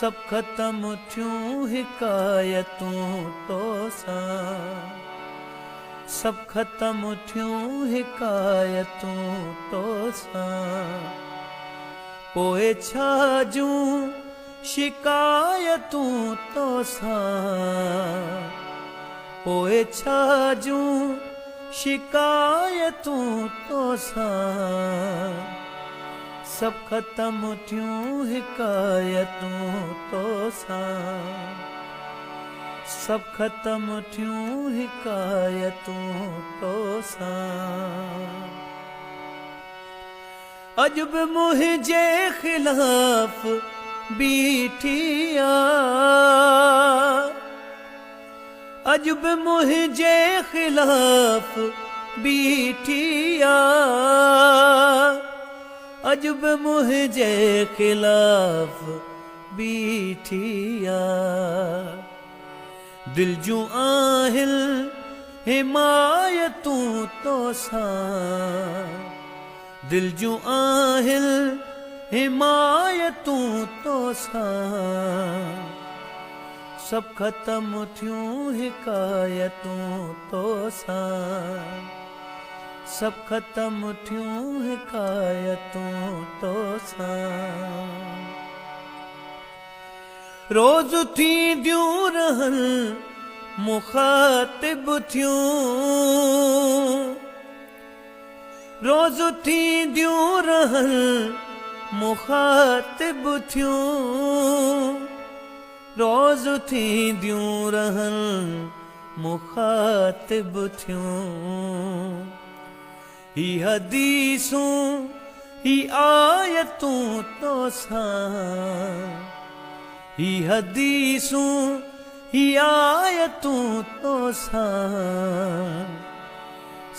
सब ख़त्म थियूं हिकायतूं तो सां, सब ख़त्म थियूं हिकायतूं तो सां। पोइ छा जूं शिकायतूं तो सां, पोइ छा जूं शिकायतूं तो सां। सब ख़त्म थियूं हिकायतूं तो सां, सब ख़त्म थियूं हिकायतूं तो सां। अॼु बि मुंहिंजे ख़िलाफ़ बीठी आ, अॼु बि मुंहिंजे ख़िलाफ़ बीठी आ, अॼु बि मुंहिंजे ख़िलाफ़ बीठी आ। दिल जूं आहिनि हिमायतूं तो सां, दिल जूं आहिनि हिमायतूं तो सां। सब ख़त्म थियूं हिकायतूं तो सां, सब ख़त्म थियूं हिकायतूं तो सां। रोज़ थींदियूं रहनि मुख़ातिब थियूं, रोज़ थींदियूं रहनि मुख़ातिब थियूं, रोज़ थींदियूं रहनि मुख़ातिब थियूं। ही हदीसूं ही आयतूं तो सां, ही हदीसूं ही आयतूं तो सां।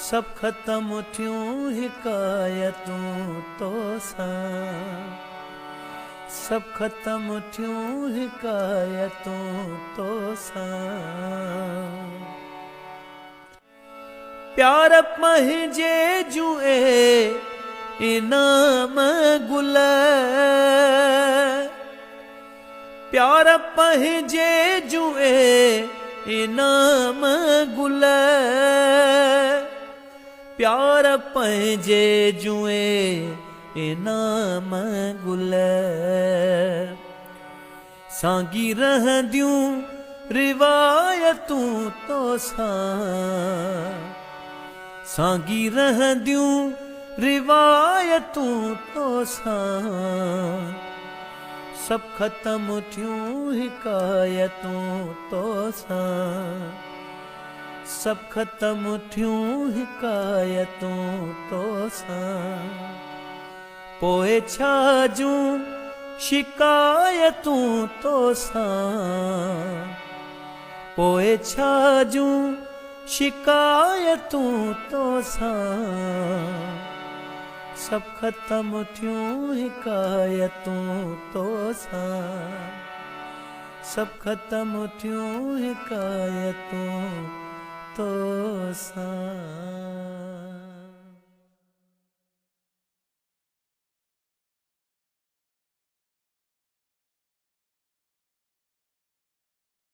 सब ख़त्म थियूं हिकायतूं तो सां, सब ख़त्म थियूं हिकायतूं तो सां। प्यार पंहिंजे जुए इनाम गुल, प्यार पंहिंजे जुए इनाम गुल, प्यार पंहिंजे जुए इनाम गुल। साॻी रहंदियूं रिवायतूं तो सां, साॻी रहंदियूं रिवायतूं तो सां। सब ख़त्म थियूं हिकायतूं तो सां, सब ख़त्म थियूं हिकायतूं तो सां। पोइ छा जूं शिकायतूं तो सां, पोइ छा जूं शिकायतूं तो सां। सब ख़त्म थियूं हिकायतूं तो सां, सब ख़त्म थियूं हिकायतूं तो सां।